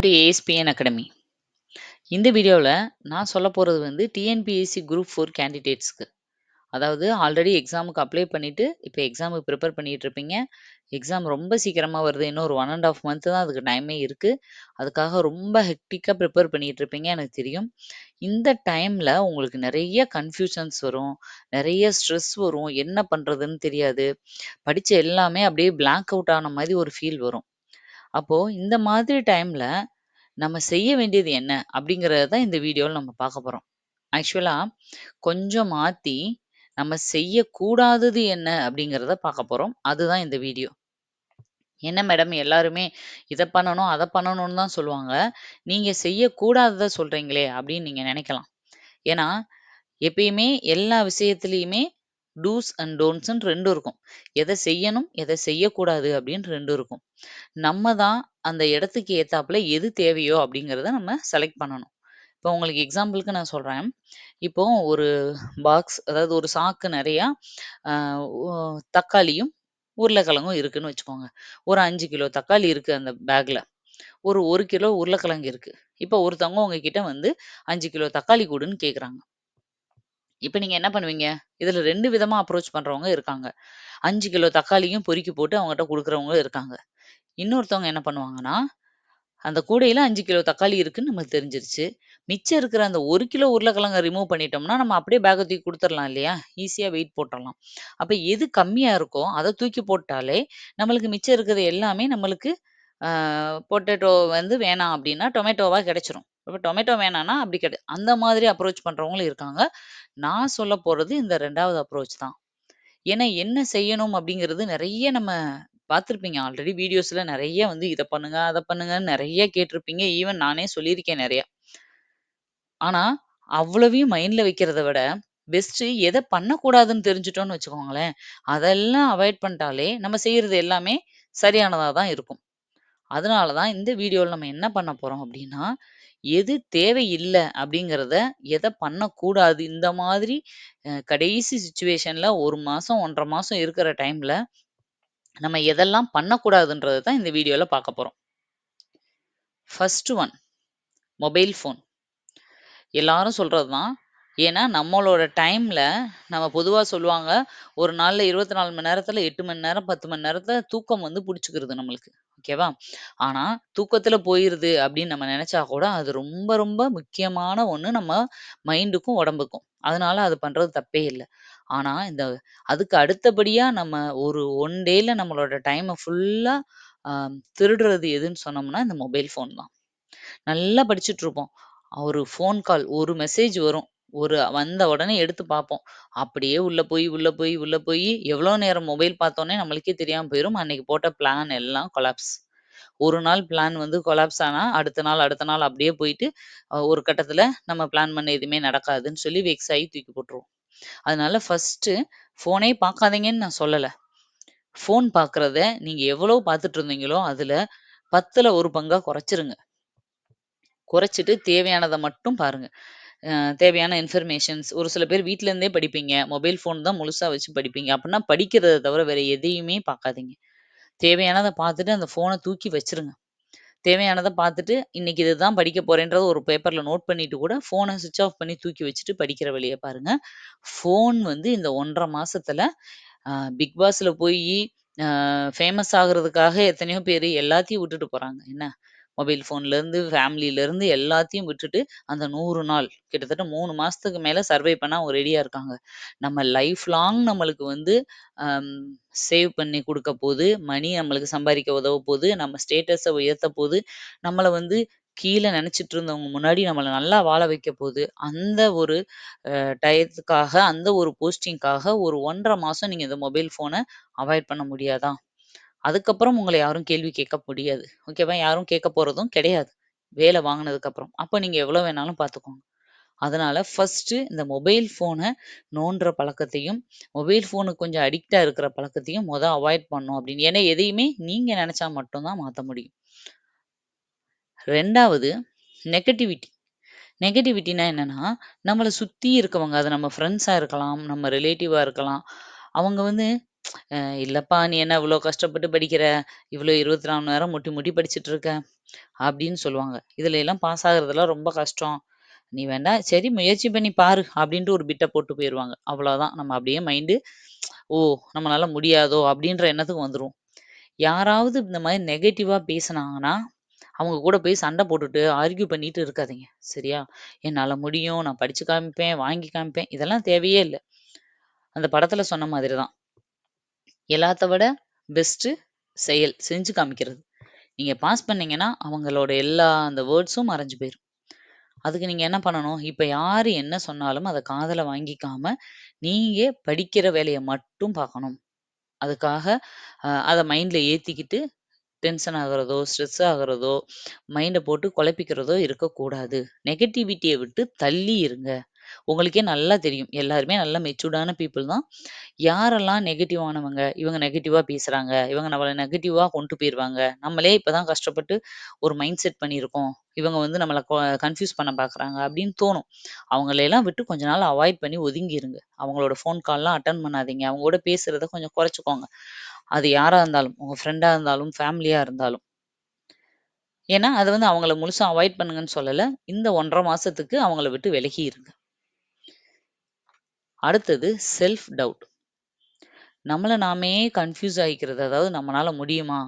To ASPN academy. இந்த வீடியோல நான் சொல்லப் போறது வந்து டிஎன்பிஎஸ்சி குரூப் 4 கேண்டிடேட்ஸ்க்கு. அதாவது ஆல்ரெடி எக்ஸாமுக்கு அப்ளை பண்ணிட்டு, இப்ப எக்ஸாமுக்கு ப்ரிப்பேர் பண்ணிட்டு இருப்பீங்க. எக்ஸாம் ரொம்ப சீக்கிரமா வருது. இன்னும் ஒரு 1 1/2 மந்த் தான் அதுக்கு டைமே இருக்கு. அதுக்காக ரொம்ப ஹெக்டிக்கா ப்ரிப்பேர் பண்ணிட்டு இருப்பீங்க எனக்கு தெரியும். இந்த டைம்ல உங்களுக்கு நெறைய கன்ஃப்யூஷன்ஸ் வரும். நெறைய ஸ்ட்ரெஸ் வரும். என்ன பண்றதுன்னு தெரியாது. படிச்ச எல்லாமே அப்படியே பிளாங்க் அவுட் ஆன மாரி ஒரு ஃபீல் வரும். அப்போ இந்த மாதிரி டைம்ல நம்ம செய்ய வேண்டியது என்ன? அப்படிங்கிறத தான் இந்த வீடியோல நம்ம பார்க்க போறோம். ஆக்சுவலா கொஞ்சம் மாத்தி, நம்ம செய்யக்கூடாதது என்ன? அப்படிங்கிறத பார்க்க போறோம். அதுதான் இந்த வீடியோ. என்ன மேடம் எல்லாருமே இத பண்ணணும், அத பண்ணணும்னு தான் சொல்லுவாங்க. நீங்க செய்யக்கூடாதத சொல்றீங்களே அப்படின்னு நீங்க நெனைக்கலாம். ஏன்னா, எப்பயுமே எல்லா விஷயத்திலயுமே டூஸ் அண்ட் டோன்ட்ஸ்ன்னு 2 இருக்கும். எத செய்யணும், எத செய்யக்கூடாது அப்படின்னு 2 இருக்கும். நம்ம தான் அந்த இடத்துக்கு ஏத்தாப்புல எது தேவையோ அப்படிங்கிறத நம்ம செலக்ட் பண்ணணும். இப்போ உங்களுக்கு எக்ஸாம்பிளுக்கு நான் சொல்றேன். இப்போ ஒரு பாக்ஸ் அதாவது ஒரு சாக்கு நெறையா அ ஒ தக்காளியும், உருளைக்கிழங்கும் இருக்குன்னு வச்சுக்கோங்க. ஒரு 5 கிலோ தக்காளி இருக்கு அந்த பேக்ல. ஒரு 1 கிலோ உருளைக்கிழங்கு இருக்கு. இப்போ ஒருத்தவங்க உங்ககிட்ட வந்து 5 கிலோ தக்காளி குடுன்னு கேட்குறாங்க. இப்ப நீங்க என்ன பண்ணுவீங்க? இதுல 2 விதமா அப்ரோச் பண்றவங்க இருக்காங்க. 5 கிலோ தக்காளியும் பொறுக்கி போட்டு அவங்கட்ட குடுக்குறவங்க இருக்காங்க. இன்னொருத்தவங்க என்ன பண்ணுவாங்கன்னா, அந்த கூடையில 5 கிலோ தக்காளி இருக்குன்னு நமக்கு தெரிஞ்சிருச்சு. மிச்சம் இருக்கிற அந்த 1 கிலோ உருளைக்கிழங்க ரிமூவ் பண்ணிட்டோம்னா, நம்ம அப்படியே பேக்க தூக்கி குடுத்துரலாம் இல்லையா? ஈஸியா வெயிட் போட்டுறலாம். அப்ப எது கம்மியா இருக்கோ, அத தூக்கி போட்டாலே, நம்மளுக்கு மிச்சம் இருக்கிறது எல்லாமே நம்மளுக்கு ஆ பொட்டேட்டோ வந்து வேணாம் அப்படின்னா, டொமேட்டோவா கிடைச்சிரும். இப்ப டொமேட்டோ வேணான்னா, அப்படி அந்த மாதிரி அப்ரோச் பண்றவங்களும் இருக்காங்க. நான் சொல்லப் போறது இந்த 2வது அப்ரோச் தான். ஏன்னா, என்ன செய்யணும் அப்படிங்கிறது நெறைய நம்ம பார்த்திருப்பீங்க. ஆல்ரெடி வீடியோஸ்ல நெறைய வந்து இத பண்ணுங்க, அத பண்ணுங்கன்னு நெறைய கேட்டிருப்பீங்க. ஈவன் நானே சொல்லியிருக்கேன் நெறைய. ஆனா, அவ்வளவையும் மைண்ட்ல வைக்கிறத விட, பெஸ்ட்டு எத பண்ணக்கூடாதுன்னு தெரிஞ்சுட்டோம்னு வச்சுக்கோங்களேன், அதெல்லாம் அவாய்ட் பண்ணிட்டாலே, நம்ம செய்றது எல்லாமே சரியானதா தான் இருக்கும். அதனால தான் இந்த வீடியோல நம்ம என்ன பண்ண போறோம் அப்படின்னா, எது தேவையில்ல அப்படிங்கிறத, எத பண்ணக்கூடாது இந்த மாதிரி கடைசி சிச்சுவேஷன்ல 1 மாசம், 1 1/2 மாசம் இருக்கிற டைம்ல, நம்ம எதெல்லாம் பண்ணக்கூடாதுன்றத தான் இந்த வீடியோல பார்க்க போறோம். First one mobile phone. எல்லாரும் சொல்றது தான். ஏன்னா, நம்மளோட டைம்ல நம்ம பொதுவா சொல்லுவாங்க, ஒரு நாள்ல 24 மணி நேரத்துல 8 மணி நேரம், 10 மணி நேரத்துல தூக்கம் வந்து புடிச்சுக்கிருது நம்மளுக்கு. ஓகேவா? ஆனா, தூக்கத்துல போயிருது அப்படின்னு நம்ம நெனச்சா கூட, அது ரொம்ப ரொம்ப முக்கியமான ஒண்ணு நம்ம மைண்டுக்கும், உடம்புக்கும். அதனால அது பண்றது தப்பே இல்ல. ஆனா, அதுக்கு அடுத்தபடியா நம்ம ஒரு 1 டேல நம்மளோட டைம ஃபுல்லா அ திருடுறது எதுன்னு சொன்னோம்னா, இந்த மொபைல் ஃபோன் தான். நல்லா படிச்சுட்ருப்போம். ஒரு ஃபோன் கால், ஒரு மெசேஜ் வரும். வந்த உடனே எடுத்து பார்ப்போம். அப்படியே உள்ள போயி எவ்வளோ நேரம் மொபைல் பார்த்தோன்னே நம்மளுக்கே தெரியாம போயிரும். அன்னைக்கு போட்ட பிளான் எல்லாம் கொலாப்ஸ். ஒரு நாள் பிளான் வந்து கொலாப்ஸ் ஆனா, அடுத்த நாள் அப்படியே போயிட்டு, ஒரு கட்டத்தில நம்ம பிளான் பண்ண எதுவுமே நடக்காதுன்னு சொல்லி வெக்ஸ் ஆயி தூக்கி போட்டுருவோம். அதனால ஃபர்ஸ்ட்டு ஃபோனே பார்க்காதீங்கன்னு நான் சொல்லல. ஃபோன் பார்க்கிறத நீங்க எவ்வளோ பார்த்துட்டு இருந்தீங்களோ, அதுல 10ல 1 பங்கா குறைச்சிருங்க. குறைச்சிட்டு தேவையானத மட்டும் பாருங்க. அ தேவையான இன்ஃபர்மேஷன்ஸ் ஒரு சில பேர் வீட்ல இருந்தே படிப்பீங்க. மொபைல் ஃபோன் தான் முழுசா வச்சு படிப்பீங்க. அப்டின்னா படிக்கிறத தவிர வேற எதையுமே பார்க்காதீங்க. தேவையானத பார்த்துட்டு அந்த ஃபோன தூக்கி வச்சுருங்க. தேவையானத பார்த்துட்டு, இன்னைக்கு இதுதான் படிக்க போறேன்றத ஒரு பேப்பர்ல நோட் பண்ணிட்டு கூட ஃபோன ஸ்விட்ச் ஆஃப் பண்ணி தூக்கி வச்சுட்டு படிக்கிற வழிய பாருங்க. ஃபோன் வந்து இந்த 1 1/2 மாசத்துல பிக் பாஸ்ல போயி ஃபேமஸ் ஆகுறதுக்காக எத்தனையோ பேரு எல்லாத்தையும் விட்டுட்டு போறாங்க. என்ன? மொபைல் ஃபோன்லேருந்து, ஃபேமிலிலேருந்து எல்லாத்தையும் விட்டுட்டு, அந்த 100 நாள் கிட்டத்தட்ட 3 மாசத்துக்கு மேல சர்வை பண்ண அவங்க ரெடியா இருக்காங்க. நம்ம லைஃப் லாங் நம்மளுக்கு வந்து அம் சேவ் பண்ணி குடுக்க போது, மணி நம்மளுக்கு சம்பாரிக்க உதவ போது, நம்ம ஸ்டேட்டஸ உயர்த்த போது, நம்மள வந்து கீழ நெனச்சுட்டு இருந்தவங்க முன்னாடி நம்மள நல்லா வாழ வைக்க போது. அந்த ஒரு டயத்துக்காக, அந்த ஒரு போஸ்டிங்க்காக ஒரு 1 1/2 மாசம் நீங்க இந்த மொபைல் ஃபோன அவாய்ட் பண்ண முடியாதா? அதுக்கப்புறம் உங்கள யாரும் கேள்வி கேட்க முடியாது. ஓகேவா? யாரும் கேட்க போறதும் கிடையாது. வேலை வாங்குனதுக்கப்புறம். அப்ப நீங்க எவ்வளோ வேணாலும் பார்த்துக்கோங்க. அதனால ஃபர்ஸ்ட்டு இந்த மொபைல் ஃபோன நோண்டுற பழக்கத்தையும், மொபைல் ஃபோனுக்கு கொஞ்சம் அடிக்ட்டா இருக்கிற பழக்கத்தையும் அவாய்ட் பண்ணணும் அப்படின்னு. ஏன்னா எதையுமே நீங்க நெனச்சா மட்டும் தான் மாத்த முடியும். 2வது நெகட்டிவிட்டி. நெகட்டிவிட்டினா என்னன்னா, நம்மள சுத்தி இருக்கவங்க, அது நம்ம ஃப்ரெண்ட்ஸா இருக்கலாம், நம்ம ரிலேட்டிவா இருக்கலாம். அவங்க வந்து இல்லப்பா நீ என்ன இவ்ளோ கஷ்டப்பட்டு படிக்கிற? இவ்ளோ 24 மணி நேரம் முட்டி முட்டி படிச்சுட்டு இருக்க. அப்படின்னு சொல்லுவாங்க. இதுல எல்லாம் பாஸ் ஆகுறதெல்லாம் ரொம்ப கஷ்டம். நீ வேணா சரி முயற்சி பண்ணி பாரு அப்படின்ட்டு ஒரு பிட்ட போட்டு போயிருவாங்க. அவ்வளோதான். நம்ம அப்படியே மைண்டு ஓ! நம்மளால முடியாதோ! அப்படின்ற எண்ணத்துக்கு வந்துருவோம். யாராவது இந்த மாரி நெகட்டிவா பேசுனாங்கன்னா, அவங்க கூட போய் சண்டை போட்டுட்டு, ஆர்க்யூ பண்ணிட்டு இருக்காதீங்க. சரியா? என்னால முடியும். நான் படிச்சு காமிப்பேன், வாங்கி காமிப்பேன். இதெல்லாம் தேவையே இல்ல. அந்த படத்துல சொன்ன மாதிரி தான். எல்லாத்த விட பெஸ்ட்டு செயல். செஞ்சு காமிக்கிறது. நீங்க பாஸ் பண்ணீங்கன்னா, அவங்களோட எல்லா அந்த வேர்ட்ஸும் மறைஞ்சு போயிரும். அதுக்கு நீங்க என்ன பண்ணணும்? இப்ப யாரு என்ன சொன்னாலும் அத காதுல வாங்கிக்காம, நீங்க படிக்கிற வேலைய மட்டும் பார்க்கணும். அதுக்காக அத மைண்ட்ல ஏத்திக்கிட்டு டென்ஷன் ஆகுறதோ, ஸ்ட்ரெஸ் ஆகுறதோ, மைண்ட போட்டு குழப்பிக்கிறதோ இருக்கக்கூடாது. நெகட்டிவிட்டிய விட்டு தள்ளி இருங்க. உங்களுக்கே நல்லா தெரியும். எல்லாருமே நல்ல மெச்சூர்டான பீப்பிள் தான். யாரெல்லாம் நெகட்டிவானவங்க, இவங்க நெகட்டிவா பேசுறாங்க, இவங்க நம்மள நெகட்டிவா கொண்டு போயிருவாங்க. நம்மளே இப்ப தான் கஷ்டப்பட்டு ஒரு மைண்ட் செட் பண்ணியிருக்கோம். இவங்க வந்து நம்மள கன்ஃப்யூஸ் பண்ண பார்க்குறாங்க அப்படின்னு தோணும். அவங்களயெல்லாம் விட்டு கொஞ்ச நாள் அவாய்ட் பண்ணி ஒதுங்கிருங்க. அவங்களோட ஃபோன் கால்லாம் அட்டெண்ட் பண்ணாதீங்க. அவங்களோட பேசுறத கொஞ்சம் குறைச்சுக்கோங்க. அது யாரா இருந்தாலும், உங்க ஃப்ரெண்டா இருந்தாலும், ஃபேமிலியா இருந்தாலும். ஏன்னா, அது வந்து அவங்கள முழுசா அவாய்ட் பண்ணுங்கன்னு சொல்லல. இந்த 1 1/2 மாசத்துக்கு அவங்கள விட்டு விலகி இருங்க. அடுத்தது செல்ஃப் டவுட். நம்மள நாமே கன்ஃப்யூஸ் ஆயிக்கிறது. அதாவது நம்மனால முடியுமா?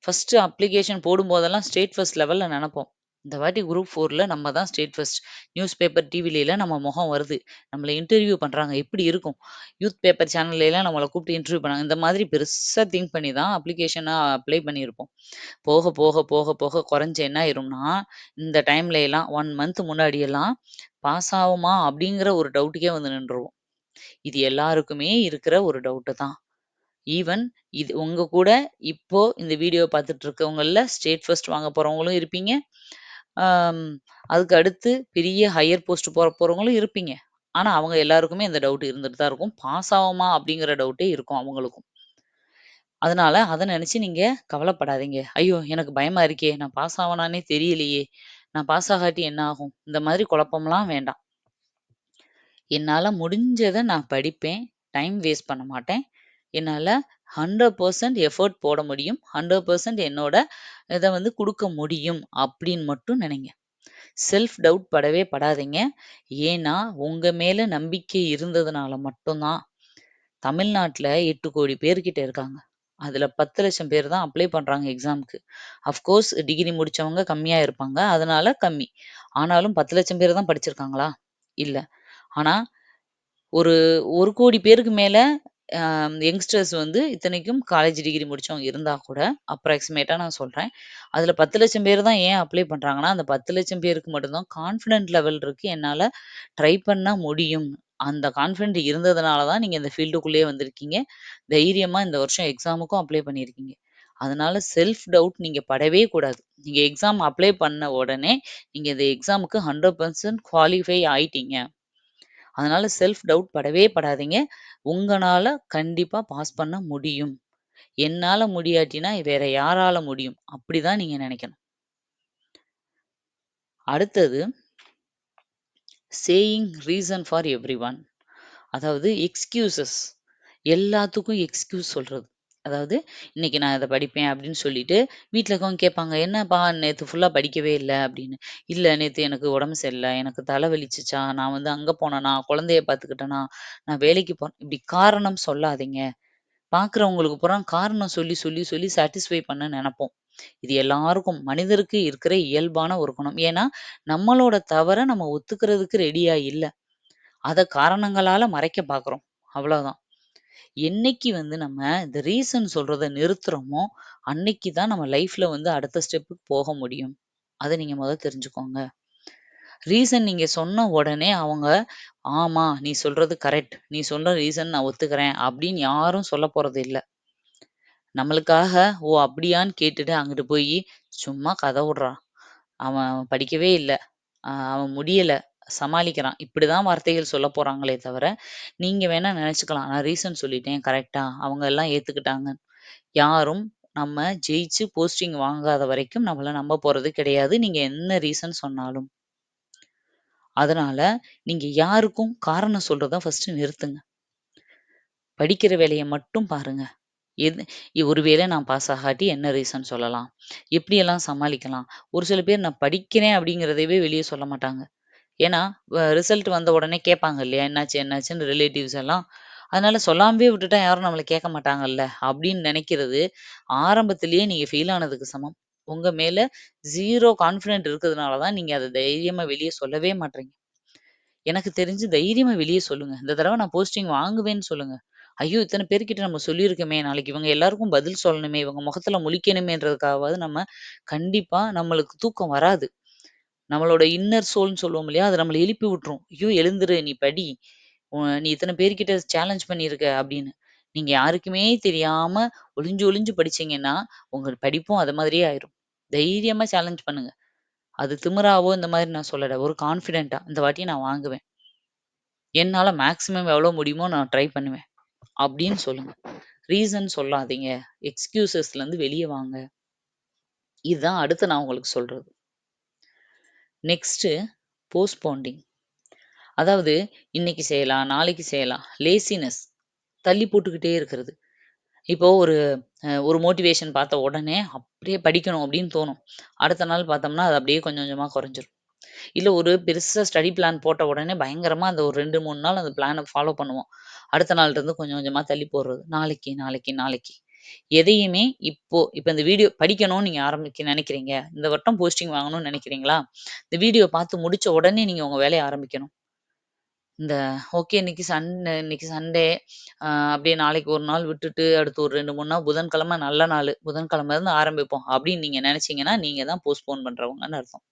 ஃபர்ஸ்ட்டு அப்ளிகேஷன் போடும்போதெல்லாம் ஸ்டேட் ஃபர்ஸ்ட் லெவல்ல நெனப்போம். இந்த வாட்டி குரூப் 4ல நம்ம தான் ஸ்டேட் ஃபர்ஸ்ட். நியூஸ் பேப்பர், டிவிலலாம் நம்ம முகம் வருது. நம்மள இன்டர்வியூ பண்றாங்க. எப்படி இருக்கும்? யூத் பேப்பர் சேனல்லலாம் நம்மள கூப்பிட்டு இன்டர்வியூ பண்ணாங்க. இந்த மாதிரி பெருசா திங்க் பண்ணி தான் அப்ளிகேஷனா அப்ளை பண்ணியிருப்போம். போக, போக, போக, போக குறைஞ்சு என்ன ஆயிரும்னா, இந்த டைம்ல எல்லாம் 1 மந்த் முன்னாடியெல்லாம் பாஸ் ஆவோமா? அப்படிங்கிற ஒரு டவுட்டுக்கே வந்து நின்றுருவோம். இது எல்லாருக்குமே இருக்கிற ஒரு டவுட்டு தான். ஈவன் இது உங்க கூட இப்போ இந்த வீடியோ பார்த்துட்டு இருக்கவங்கள்ல ஸ்டேட் ஃபர்ஸ்ட் வாங்க போறவங்களும் இருப்பீங்க. ஆம், அதுக்கு அடுத்து பெரிய ஹையர் போஸ்ட் போறவங்களும் இருப்பீங்க. ஆனா, அவங்க எல்லாருக்குமே இந்த டவுட் இருந்துட்டு தான் இருக்கும். பாஸ் ஆவோமா? அப்படிங்கிற டவுட்டே இருக்கும் அவங்களுக்கும். அதனால அத நினைச்சு நீங்க கவலைப்படாதீங்க. ஐயோ! எனக்கு பயமா இருக்கே! நான் பாஸ் ஆவேனான்னே தெரியலையே! நான் பாஸ் ஆகாட்டி என்ன ஆகும்? இந்த மாதிரி குழப்பம்லாம் வேண்டாம். என்னால முடிஞ்சத நான் படிப்பேன். டைம் வேஸ்ட் பண்ண மாட்டேன். என்னால 100% எஃபோர்ட் போட முடியும். 100% என்னோட இத வந்து குடுக்க முடியும் அப்படின்னு மட்டும் நினைங்க. செல்ஃப் டவுட் படவே படாதீங்க. ஏன்னா, உங்க மேல நம்பிக்கை இருந்ததுனால மட்டும் தான் தமிழ்நாட்டுல 8,00,00,000 பேர்கிட்ட இருக்காங்க. அதுல 10,00,000 பேர் தான் அப்ளை பண்றாங்க எக்ஸாம்க்கு. அஃப்கோர்ஸ் டிகிரி முடிச்சவங்க கம்மியா இருப்பாங்க. அதனால கம்மி. ஆனாலும் 10,00,000 பேர் தான் படிச்சிருக்காங்களா? இல்ல. ஆனா ஒரு 1,00,00,000 பேருக்கு மேல அ யங்ஸ்டர்ஸ் வந்து இத்தனைக்கும் காலேஜ் டிகிரி முடிச்சவங்க இருந்தா கூட, அப்ராக்ஸிமேட்டா நான் சொல்றேன். அதுல 10,00,000 பேர் தான் ஏன் அப்ளை பண்றாங்கன்னா, அந்த 10,00,000 பேருக்கு மட்டும் தான் கான்ஃபிடன்ட் லெவல் இருக்கு. என்னால ட்ரை பண்ணா முடியும். அந்த கான்ஃபிடன்ட் இருந்ததுனால தான் நீங்க இந்த ஃபீல்டுக்குள்ளேயே வந்திருக்கீங்க. தைரியமா இந்த வருஷம் எக்ஸாமுக்கும் அப்ளை பண்ணியிருக்கீங்க. அதனால செல்ஃப் டவுட் நீங்க படவே கூடாது. நீங்க எக்ஸாம் அப்ளை பண்ண உடனே, நீங்க இந்த எக்ஸாமுக்கு 100% குவாலிஃபை ஆயிட்டீங்க. அதனால செல்ஃப் டவுட் படவே படாதீங்க. உங்கனால கண்டிப்பா பாஸ் பண்ண முடியும். என்னால முடியாட்டினா வேற யாரால முடியும்? அப்படிதான் நீங்க நெனைக்கணும். அடுத்தது சேயிங் ரீசன் ஃபார் எவ்ரிஒன். அதாவது எக்ஸ்கியூசஸ். எல்லாத்துக்கும் எக்ஸ்கியூஸ் சொல்றது. அதாவது இன்னைக்கு நான் இத படிப்பேன் அப்படின்னு சொல்லிட்டு, வீட்ல இருக்கவங்க கேட்பாங்க, "என்னப்பா நேத்து ஃபுல்லா படிக்கவே இல்ல" அப்படின்னு. "இல்ல நேத்து எனக்கு உடம்பு சரியில்ல, எனக்கு தலை வலிச்சுச்சா, நான் வந்து அங்க போனேனா, குழந்தைய பார்த்துக்கிட்டேனா, நான் வேலைக்கு போனேன்" இப்படி காரணம் சொல்லாதீங்க. பார்க்குறவங்களுக்கு பூரா காரணம் சொல்லி, சொல்லி, சொல்லி சாட்டிஸ்ஃபை பண்ண நெனைப்போம். இது எல்லாருக்கும் மனிதருக்கு இருக்கிற இயல்பான ஒரு குணம். ஏன்னா, நம்மளோட தவற நம்ம ஒத்துக்கிறதுக்கு ரெடியா இல்ல. அத காரணங்களால மறைக்க பார்க்குறோம். அவ்வளோதான். என்னைக்கு வந்து நம்ம இந்த ரீசன் சொல்றத நிறுத்துறோமோ, அன்னைக்கு தான் நம்ம லைஃப்ல வந்து அடுத்த ஸ்டெப்புக்கு போக முடியும். அத நீங்க தெரிஞ்சுக்கோங்க. ரீசன் நீங்க சொன்ன உடனே அவங்க, "ஆமா, நீ சொல்றது கரெக்ட். நீ சொன்ன ரீசன் நான் ஒத்துக்கிறேன்." அப்படின்னு யாரும் சொல்லப் போறது இல்ல. நம்மளுக்காக, "ஓ! அப்படியான்னு?" கேட்டுட்டு அங்கிட்டு போயி, "சும்மா கத விடுறான். அவன் படிக்கவே இல்ல. அவன் முடியல. சமாளிக்கிறான்." இப்படிதான் வார்த்தைகள் சொல்லப் போறாங்களே தவிர, நீங்க வேணா நெனச்சுக்கலாம், "நான் ரீசன் சொல்லிட்டேன் கரெக்ட்டா, அவங்க எல்லாம் ஏத்துக்கிட்டாங்க." யாரும் நம்ம ஜெயிச்சு போஸ்டிங் வாங்காத வரைக்கும் நம்மள நம்ப போறது கிடையாது. நீங்க என்ன ரீசன் சொன்னாலும். அதனால நீங்க யாருக்கும் காரணம் சொல்றத ஃபர்ஸ்ட்டு நிறுத்துங்க. படிக்கிற வேலைய மட்டும் பாருங்க. எது ஒருவேளை நான் பாஸ் ஆகாட்டி என்ன ரீசன் சொல்லலாம்? எப்படியெல்லாம் சமாளிக்கலாம்? ஒரு சில பேர் நான் படிக்கிறேன் அப்படிங்கிறதையவே வெளிய சொல்ல மாட்டாங்க. ஏன்னா, ரிசல்ட் வந்த உடனே கேட்பாங்க இல்லையா? என்னாச்சு என்னாச்சுன்னு ரிலேட்டிவ்ஸ் எல்லாம். அதனால சொல்லாமவே விட்டுட்டா யாரும் நம்மள கேட்க மாட்டாங்கல்ல, அப்படின்னு நெனைக்கிறது, ஆரம்பத்திலேயே நீங்க ஃபெயில் ஆனதுக்கு சமம். உங்க மேல 0 கான்ஃபிடென்ட் இருக்கிறதுனால தான் நீங்க அத தைரியமா வெளிய சொல்லவே மாட்றீங்க. எனக்கு தெரிஞ்சு தைரியமா வெளிய சொல்லுங்க. இந்த தடவ நான் போஸ்டிங் வாங்குவேன்னு சொல்லுங்க. ஐயோ! இத்தன பேர்கிட்ட நம்ம சொல்லியிருக்கோமே! நாளைக்கு இவங்க எல்லாருக்கும் பதில் சொல்லணுமே! இவங்க முகத்துல முழிக்கணுமேன்றதுக்காகவாது நம்ம கண்டிப்பா நம்மளுக்கு தூக்கம் வராது. நம்மளோட இன்னர் சோல்ன்னு சொல்லுவோம் இல்லையா? அது நம்மள எழுப்பி விட்டுரும். "ஐயோ! எழுந்துரு! நீ படி. நீ இத்தன பேர்கிட்ட சேலஞ்ச் பண்ணியிருக்க" அப்படின்னு. நீங்க யாருக்குமே தெரியாம ஒளிஞ்சு ஒளிஞ்சு படிச்சீங்கன்னா, உங்க படிப்பும் அது மாதிரியே ஆயிரும். தைரியமா சேலஞ்ச் பண்ணுங்க. அது திமிராவோ இந்த மாரி நான் சொல்லல. ஒரு கான்ஃபிடென்ட்டா இந்த வாட்டி நான் வாங்குவேன். என்னால மேக்ஸிமம் எவ்வளோ முடியுமோ நான் ட்ரை பண்ணுவேன். அப்படின்னு சொல்லுங்க. ரீசன் சொல்லாதீங்க. எக்ஸ்கியூசஸ்லருந்து வெளிய வாங்க. இதுதான் அடுத்து நான் உங்களுக்கு சொல்றது. நெக்ஸ்ட்டு போஸ்ட்போண்டிங். அதாவது இன்னைக்கு செய்யலாம், நாளைக்கு செய்யலாம். லேசினஸ் தள்ளி போட்டுக்கிட்டே இருக்கிறது. இப்போ ஒரு மோட்டிவேஷன் பார்த்த உடனே அப்படியே படிக்கணும் அப்படின்னு தோணும். அடுத்த நாள் பார்த்தோம்னா, அது அப்படியே கொஞ்சம் கொஞ்சமா குறைஞ்சிரும். இல்ல ஒரு பெருசா ஸ்டடி பிளான் போட்ட உடனே பயங்கரமா அந்த ஒரு 2, 3 நாள் அந்த பிளான ஃபாலோ பண்ணுவோம். அடுத்த நாள்ல இருந்து கொஞ்சம் கொஞ்சமா தள்ளி போடுறது. நாளைக்கு, நாளைக்கு, நாளைக்கு. எதையுமே இப்ப இந்த வீடியோ படிக்கணும்னு நீங்க நினைக்கிறீங்க. இந்த வட்டம் போஸ்டிங் வாங்கணும்னு நினைக்கிறீங்களா? இந்த வீடியோ பார்த்து முடிச்ச உடனே நீங்க உங்க வேலைய ஆரம்பிக்கணும். இந்த ஓகே இன்னைக்கு சண்டே அப்படியே நாளைக்கு ஒரு நாள் விட்டுட்டு அடுத்து ஒரு 2, 3 நாள் புதன்கிழமை நல்ல நாளு. புதன்கிழமைலருந்து ஆரம்பிப்போம் அப்படின்னு நீங்க நினைச்சீங்கன்னா, நீங்க தான் போஸ்ட்போன் பண்றவங்கன்னு அர்த்தம்.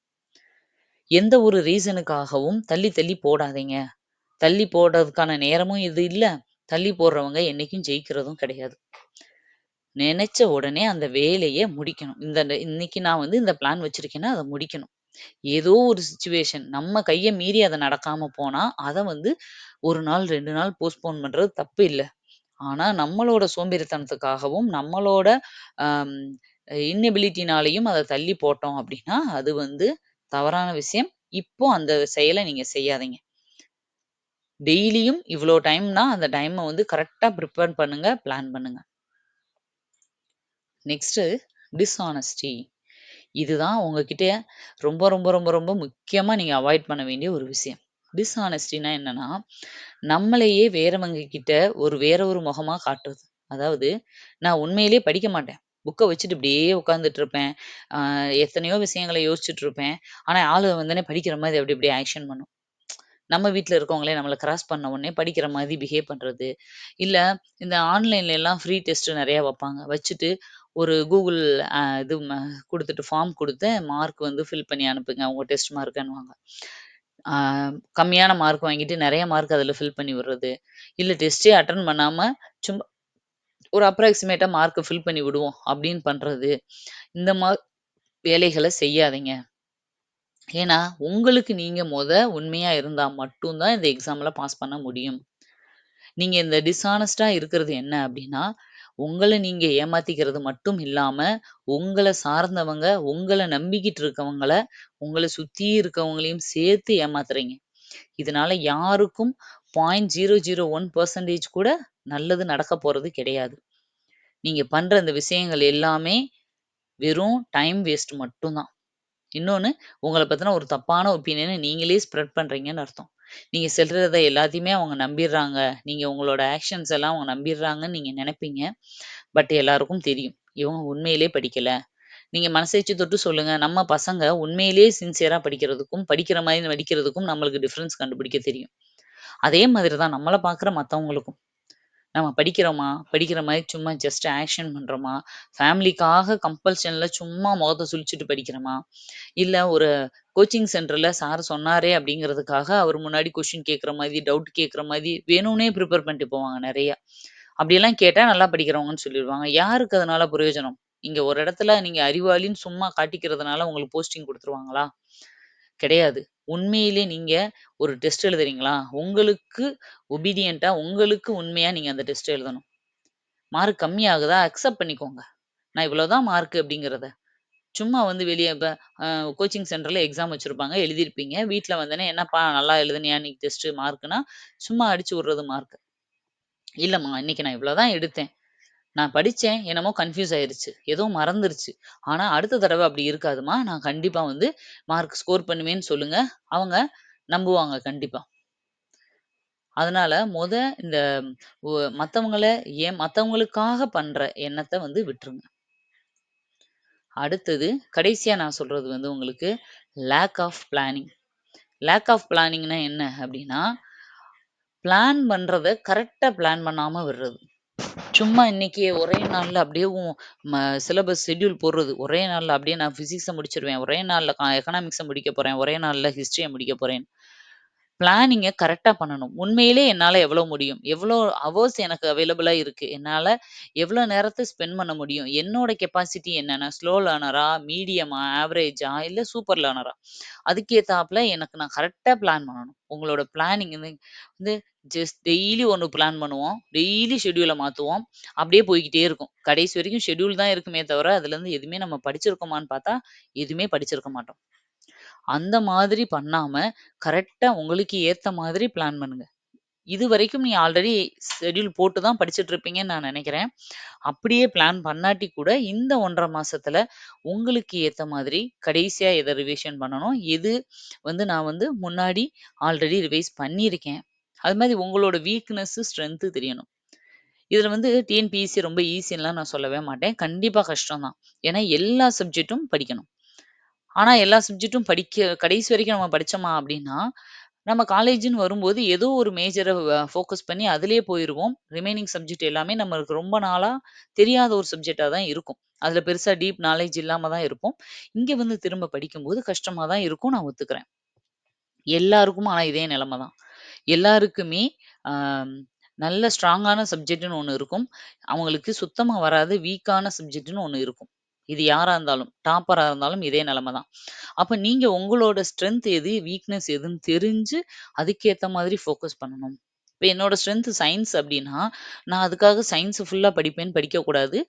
எந்த ஒரு ரீசனுக்காகவும் தள்ளி தள்ளி போடாதீங்க. தள்ளி போடுறதுக்கான நேரமும் இது இல்ல. தள்ளி போடுறவங்க என்னைக்கும் ஜெயிக்கிறதும் கிடையாது. நினைச்ச உடனே அந்த வேலைய முடிக்கணும். இன்னைக்கு நான் இந்த பிளான் வச்சிருக்கேன்னா, அத முடிக்கணும். ஏதோ ஒரு சிச்சுவேஷன் நம்ம கைய மீறி அது நடக்காம போனா, அத 1 நாள், 2 நாள் போஸ்ட்போன் பண்றது தப்பு இல்ல. ஆனா, நம்மளோட சோம்பேறித்தனத்துக்காகவும், நம்மளோட அம் இன்னெபிலிட்டினாலயும் அத தள்ளி போட்டோம் அப்டின்னா, அது தவறான விஷயம். இப்போ அந்த செயல நீங்க செய்யாதீங்க. டெய்லியும் இவ்ளோ டைம்னா, அந்த டைம கரெக்ட்டா பிரிப்பேர் பண்ணுங்க, பிளான் பண்ணுங்க. நெக்ஸ்ட்டு டிஸ்ஹானஸ்டி. இதுதான் உங்ககிட்ட ரொம்ப, ரொம்ப, ரொம்ப, ரொம்ப முக்கியமா நீங்க அவாய்ட் பண்ண வேண்டிய ஒரு விஷயம். டிஸ்ஹானஸ்டின்னா என்னன்னா, நம்மளையே வேறவங்க கிட்ட வேற ஒரு முகமா காட்டுறது. அதாவது நான் உண்மையிலேயே படிக்க மாட்டேன். புக்க வச்சுட்டு இப்படியே உட்கார்ந்துட்டு இருப்பேன். அ எத்தனையோ விஷயங்கள யோசிச்சுட்டு இருப்பேன். ஆனா ஆளு வந்தோனே படிக்கிற மாரி அப்படி அப்படியே ஆக்ஷன் பண்ணும். நம்ம வீட்ல இருக்கவங்களே நம்மள கிராஸ் பண்ண உடனே படிக்கிற மாதிரி பிஹேவ் பண்றது. இல்ல இந்த ஆன்லைன்ல எல்லாம் ஃப்ரீ டெஸ்ட் நெறைய வப்பாங்க. வச்சுட்டு ஒரு Google அ இது குடுத்துட்டு ஃபார்ம் குடுத்து மார்க் ஃபில் பண்ணி அனுப்புங்க. உங்க டெஸ்ட் மார்க்குன்னுவாங்க. ஆ கம்மியான மார்க் வாங்கிட்டு நெறைய மார்க் அதுல ஃபில் பண்ணி விடுறது. இல்ல டெஸ்ட்டே அட்டெண்ட் பண்ணாம சும்மா ஒரு அப்ராக்ஸிமேட்டா மார்க்க ஃபில் பண்ணி விடுவோம் அப்படின்னு பண்றது. இந்த வேலைகள செய்யாதீங்க. ஏன்னா, உங்களுக்கு நீங்க உண்மையா இருந்தா மட்டும் தான் இந்த எக்ஸாம்ல பாஸ் பண்ண முடியும். நீங்க இந்த டிஸ்ஹானஸ்ட்டா இருக்கிறது என்ன அப்டின்னா, உங்கள நீங்க ஏமாத்திக்கிறது மட்டும் இல்லாம, உங்கள சார்ந்தவங்க, உங்கள நம்பிக்கிட்டு இருக்கவங்கள, உங்கள சுத்தி இருக்கவங்களையும் சேர்த்து ஏமாத்துறீங்க. இதனால யாருக்கும் 0.001% கூட நல்லது நடக்க போறது கிடையாது. நீங்க பண்ற இந்த விஷயங்கள் எல்லாமே வெறும் டைம் வேஸ்ட் மட்டும் தான். இன்னொன்னு, உங்கள பத்தின ஒரு தப்பான ஒப்பீனியன நீங்களே ஸ்ப்ரெட் பண்றீங்கன்னு அர்த்தம். நீங்க சொல்றத எல்லாத்தையுமே அவங்க நம்பிர்றாங்க. நீங்க உங்களோட ஆக்ஷன்ஸ் எல்லாம் அவங்க நம்பிர்றாங்கன்னு நீங்க நெனைப்பீங்க. பட் எல்லாருக்கும் தெரியும். இவங்க உண்மையிலே படிக்கல. நீங்க மனசாட்சி தொட்டு சொல்லுங்க. நம்ம பசங்க உண்மையிலேயே சின்சியரா படிக்கிறதுக்கும், படிக்கிற மாரி நடிக்கிறதுக்கும் நம்மளுக்கு டிஃபரன்ஸ் கண்டுபிடிக்க தெரியும். அதே மாதிரி தான் நம்மள பார்க்குற மத்தவங்களுக்கும். நம்ம படிக்கிறோமா? படிக்கிற மாரி சும்மா ஜஸ்ட் ஆக்ஷன் பண்றோமா? ஃபேமிலிக்காக கம்பல்ஷன்ல சும்மா முகத்த சுளிச்சுட்டு படிக்கிறோமா? இல்ல ஒரு கோச்சிங் சென்டர்ல சார் சொன்னாரே அப்படிங்கிறதுக்காக, அவர் முன்னாடி கொஸ்டின் கேட்கிற மாரி, டவுட் கேட்கிற மாரி வேணும்னே ப்ரிப்பேர் பண்ணிட்டு போவாங்க நெறைய. அப்படியெல்லாம் கேட்டா நல்லா படிக்கிறவங்கன்னு சொல்லிருவாங்க. யாருக்கு அதனால பிரயோஜனம்? இங்க ஒரு இடத்துல நீங்க அறிவாளின்னு சும்மா காட்டிக்கிறதுனால உங்களுக்கு போஸ்டிங் குடுத்துருவாங்களா? கிடையாது. உண்மையிலே நீங்க ஒரு டெஸ்ட் எழுதுறீங்களா? உங்களுக்கு ஒபீடியன்ட்டா உங்களுக்கு உண்மையா நீங்க அந்த டெஸ்ட் எழுதணும். மார்க் கம்மியாகுதா? அக்செப்ட் பண்ணிக்கோங்க. நான் இவ்வளோ தான் மார்க் அப்படிங்கிறத. சும்மா வெளிய இப்ப அ கோச்சிங் சென்டர்ல எக்ஸாம் வச்சிருப்பாங்க. எழுதியிருப்பீங்க. வீட்ல வந்தோனே, "என்னப்பா நல்லா எழுதுனியா இன்னைக்கு டெஸ்ட்டு மார்க்குன்னா?" சும்மா அடிச்சு விடுறது மார்க். இல்லம்மா, இன்னைக்கு நான் இவ்வளோ தான் எடுத்தேன். நான் படிச்சேன். என்னமோ கன்ஃப்யூஸ் ஆயிருச்சு. ஏதோ மறந்துருச்சு. ஆனா அடுத்த தடவ அப்படி இருக்காதும்மா. நான் கண்டிப்பா வந்து மார்க் ஸ்கோர் பண்ணுவேன்னு சொல்லுங்க. அவங்க நம்புவாங்க கண்டிப்பா. அதனால இந்த ஒ மத்தவங்கள மத்தவங்களுக்காக பண்ற எண்ணத்த வந்து விட்டுருங்க. அடுத்தது கடைசியா நான் சொல்றது வந்து உங்களுக்கு lack of planning. Lack of பிளானிங்னா என்ன அப்படின்னா, பிளான் பண்றத கரெக்ட்டா பிளான் பண்ணாம விடுறது. சும்மா இன்னைக்கு ஒரே நாள்ல அப்படியே சிலபஸ் ஷெட்யூல் போடுறது. ஒரே நாள்ல அப்படியே நான் பிசிக்ஸ முடிச்சுருவேன். ஒரே நாள்ல எக்கனாமிக்ஸ முடிக்க போறேன். ஒரே நாள்ல ஹிஸ்டரிய முடிக்க போறேன். பிளானிங்க கரெக்ட்டா பண்ணணும். உண்மையிலே என்னால எவ்வளோ முடியும்? எவ்வளோ ஹவர்ஸ் எனக்கு அவைலபிளா இருக்கு? என்னால எவ்வளோ நேரத்த ஸ்பெண்ட் பண்ண முடியும்? என்னோட கெப்பாசிட்டி என்ன? நான் ஸ்லோ லேர்னரா? மீடியமா? ஆவரேஜா? இல்ல சூப்பர் லேர்னரா? அதுக்கேத்தாப்ல எனக்கு நான் கரெக்ட்டா பிளான் பண்ணணும். உங்களோட பிளானிங் வந்து வந்து ஜஸ்ட் டெய்லி ஒண்ணு பிளான் பண்ணுவோம். டெய்லி ஷெட்யூல மாத்துவோம். அப்படியே போய்க்கிட்டே இருக்கும். கடைசி வரைக்கும் ஷெட்யூல் தான் இருக்குமே தவிர, அதுலருந்து எதுவுமே நம்ம படிச்சிருக்கோமான்னு பார்த்தா, எதுவுமே படிச்சிருக்க மாட்டோம். அந்த மாதிரி பண்ணாம, கரெக்ட்டா உங்களுக்கு ஏத்த மாதிரி பிளான் பண்ணுங்க. இதுவரைக்கும் நீங்க ஆல்ரெடி ஷெட்யூல் போட்டு தான் படிச்சுட்டு இருப்பீங்கன்னு நான் நெனைக்கிறேன். அப்படியே பிளான் பண்ணாட்டி கூட, இந்த 1 1/2 மாசத்துல உங்களுக்கு ஏத்த மாதிரி கடைசியா எத ரிவிஷன் பண்ணணும், எது வந்து நான் வந்து முன்னாடி ஆல்ரெடி ரிவைஸ் பண்ணியிருக்கேன். அது மாரி உங்களோட வீக்னஸ், ஸ்ட்ரென்த் தெரியணும். இதுல வந்து டிஎன்பிஎஸ்சி ரொம்ப ஈஸின்னுலாம் நான் சொல்லவே மாட்டேன். கண்டிப்பா கஷ்டம் தான். ஏன்னா எல்லா சப்ஜெக்ட்டும் படிக்கணும். ஆனா எல்லா சப்ஜெக்ட்டும் கடைசி வரைக்கும் நம்ம படிச்சோமா அப்டின்னா, நம்ம காலேஜ்ன்னு வரும்போது ஏதோ ஒரு மேஜர ஃபோக்கஸ் பண்ணி அதிலேயே போயிருவோம். ரிமைனிங் சப்ஜெக்ட் எல்லாமே நம்மளுக்கு ரொம்ப நாளா தெரியாத ஒரு சப்ஜெக்ட்டா தான் இருக்கும். அதுல பெருசா டீப் நாலேட்ஜ் இல்லாம தான் இருப்போம். இங்க வந்து திரும்ப படிக்கும்போது கஷ்டமா தான் இருக்கும். நான் ஒத்துக்கிறேன். எல்லாருக்கும் ஆனா இதே நிலைமை தான். எல்லாருக்குமே ஆ நல்ல ஸ்ட்ராங்கான சப்ஜெக்ட்ன்னு ஒண்ணு இருக்கும். அவங்களுக்கு சுத்தமா வராது வீக்கான சப்ஜெக்ட்ன்னு ஒண்ணு இருக்கும். இது யாரா இருந்தாலும், டாப்பரா இருந்தாலும் இதே நிலைமை தான். அப்ப நீங்க உங்களோட ஸ்ட்ரென்த் எது, வீக்னஸ் எதுன்னு தெரிஞ்சு, அதுக்கேத்த மாதிரி ஃபோக்கஸ் பண்ணணும். இப்ப என்னோட ஸ்ட்ரென்த் சயன்ஸ் அப்டின்னா, நான் அதுக்காக சயன்ஸ் ஃபுல்லா படிப்பேன்னு படிக்கக்கூடாது.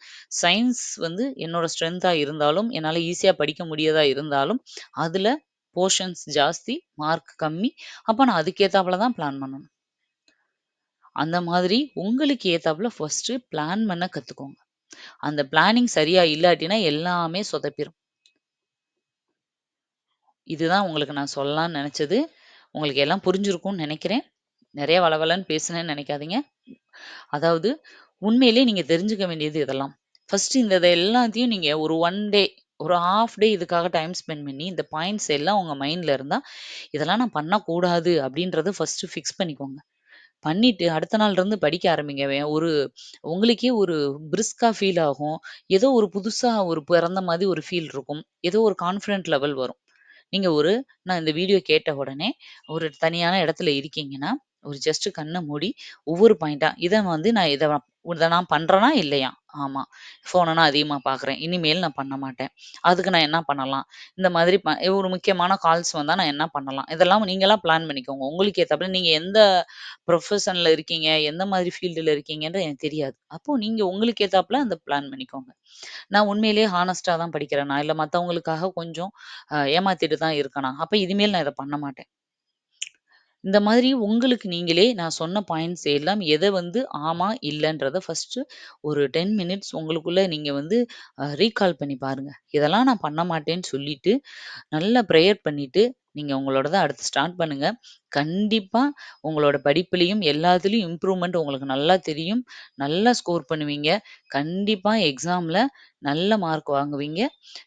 சயன்ஸ் வந்து என்னோட ஸ்ட்ரென்த்தா இருந்தாலும், என்னால ஈஸியா படிக்க முடியதா இருந்தாலும், அதுல போர்ஷன்ஸ் ஜாஸ்தி, மார்க் கம்மி. அப்ப நான் அதுக்கேத்தாப்ல தான் பிளான் பண்ணணும். அந்த மாதிரி உங்களுக்கு ஏத்தாப்ல ஃபர்ஸ்ட்டு பிளான் பண்ண கத்துக்கோங்க. அந்த பிளானிங் சரியா இல்லாட்டினா எல்லாமே சொதப்பிரும். இதுதான் உங்களுக்கு நான் சொல்லலாம்னு நெனச்சது. உங்களுக்கு எல்லாம் புரிஞ்சிருக்கும்னு நெனைக்கிறேன். நெறைய வளவளன்னு பேசுனேன்னு நெனைக்காதீங்க. அதாவது உண்மையிலேயே நீங்க தெரிஞ்சுக்க வேண்டியது இதெல்லாம். ஃபர்ஸ்ட்டு இத எல்லாத்தையும் நீங்க ஒரு 1 டே, ஒரு 1/2 டே இதுக்காக டைம் ஸ்பெண்ட் பண்ணி, இந்த பாயிண்ட்ஸ் எல்லாம் உங்க மைண்ட்ல இருந்தா, இதெல்லாம் நான் பண்ணக்கூடாது அப்டின்றத ஃபர்ஸ்ட்டு ஃபிக்ஸ் பண்ணிக்கோங்க. பண்ணிட்டு அடுத்த நாள்லருந்து படிக்க ஆரம்பிங்க. உங்களுக்கே ஒரு பிரிஸ்கா ஃபீல் ஆகும். ஏதோ ஒரு புதுசா ஒரு பிறந்த மாதிரி ஒரு ஃபீல் இருக்கும். ஏதோ ஒரு கான்ஃபிடென்ட் லெவல் வரும். நீங்க நான் இந்த வீடியோ கேட்ட உடனே ஒரு தனியான இடத்துல இருக்கீங்கன்னா, ஒரு ஜஸ்ட் கண்ண மூடி ஒவ்வொரு பாயிண்ட்டா இத நான் பண்றேனா? இல்லையா? ஆமா. ஃபோன நான் அதிகமா பார்க்குறேன். இனிமேல் நான் பண்ண மாட்டேன். அதுக்கு நான் என்ன பண்ணலாம்? இந்த மாதிரி ஒரு முக்கியமான கால்ஸ் வந்தா நான் என்ன பண்ணலாம்? இதெல்லாம் நீங்களா பிளான் பண்ணிக்கோங்க. உங்களுக்கு ஏத்தாப்புல நீங்க எந்த ப்ரொஃபஷன்ல இருக்கீங்க? எந்த மாதிரி ஃபீல்டுல இருக்கீங்கன்றது எனக்கு தெரியாது. அப்போ நீங்க உங்களுக்கு ஏத்தாப்புல அந்த பிளான் பண்ணிக்கோங்க. நான் உண்மையிலேயே ஹானஸ்ட்டா தான் படிக்கிறேனா? இல்ல மத்தவங்களுக்காக கொஞ்சம் ஏமாத்திட்டு தான் இருக்கனா? அப்ப இனிமேல் நான் இத பண்ண மாட்டேன். இந்த மாதிரி உங்களுக்கு நீங்களே நான் சொன்ன பாயிண்ட்ஸ் எல்லாம் எத வந்து ஆமா, இல்லன்றத ஃபர்ஸ்ட்டு ஒரு 10 மினிட்ஸ் உங்களுக்குள்ள நீங்க வந்து ரீகால் பண்ணி பாருங்க. இதெல்லாம் நான் பண்ண மாட்டேன்னு சொல்லிட்டு, நல்லா பிரேயர் பண்ணிட்டு, நீங்க உங்களோடத அடுத்து ஸ்டார்ட் பண்ணுங்க. கண்டிப்பா உங்களோட படிப்பிலயும் எல்லாத்துலயும் இம்ப்ரூவ்மெண்ட் உங்களுக்கு நல்லா தெரியும். நல்லா ஸ்கோர் பண்ணுவீங்க. கண்டிப்பா எக்ஸாம்ல நல்ல மார்க் வாங்குவீங்க.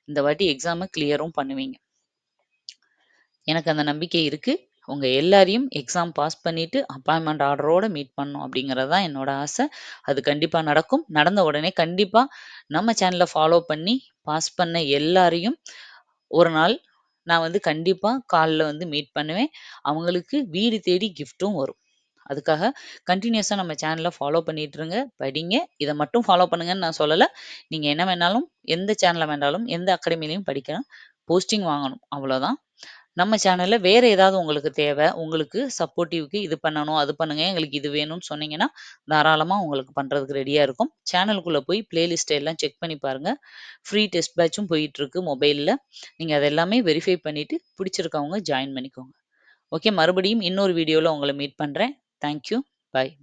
இந்த வாட்டி எக்ஸாம கிளியரும் பண்ணுவீங்க. எனக்கு அந்த நம்பிக்கை இருக்கு. உங்க எல்லாரையும் எக்ஸாம் பாஸ் பண்ணிட்டு, அப்பாயின்ட்மென்ட் ஆர்டரோட மீட் பண்ணணும் அப்படிங்கிறது தான் என்னோட ஆசை. அது கண்டிப்பா நடக்கும். நடந்த உடனே கண்டிப்பா நம்ம சேனல ஃபாலோ பண்ணி, பாஸ் பண்ண எல்லாரையும் ஒரு நாள் நான் வந்து கண்டிப்பா கால்ல வந்து மீட் பண்ணுவேன். அவங்களுக்கு வீடு தேடி கிஃப்ட்டும் வரும். அதுக்காக கன்டினியூஸா நம்ம சேனல ஃபாலோ பண்ணிட்டு இருங்க. படிங்க. இத மட்டும் ஃபாலோ பண்ணுங்கன்னு நான் சொல்லல. நீங்க என்ன வேணாலும், எந்த சேனல்ல வேணாலும், எந்த அகாடமிலயும் படிக்கலாம். போஸ்டிங் வாங்கணும். அவ்வளோதான். நம்ம சேனல்ல வேற ஏதாவது உங்களுக்கு தேவை, உங்களுக்கு சப்போர்ட்டிவ்க்கு இது பண்ணணும், அது பண்ணுங்க, எங்களுக்கு இது வேணும்னு சொன்னீங்கன்னா, தாராளமா உங்களுக்கு பண்றதுக்கு ரெடியா இருக்கோம். சேனலுக்குள்ள போய் பிளேலிஸ்ட் எல்லாம் செக் பண்ணி பாருங்க. ஃப்ரீ டெஸ்ட் பேட்சும் போயிட்டுருக்கு மொபைல்ல. நீங்க அத எல்லாமே வெரிஃபை பண்ணிட்டு, பிடிச்சிருக்கவங்க ஜாயின் பண்ணிக்கோங்க. ஓகே, மறுபடியும் இன்னொரு வீடியோல உங்கள மீட் பண்றேன். Thank you. பாய்.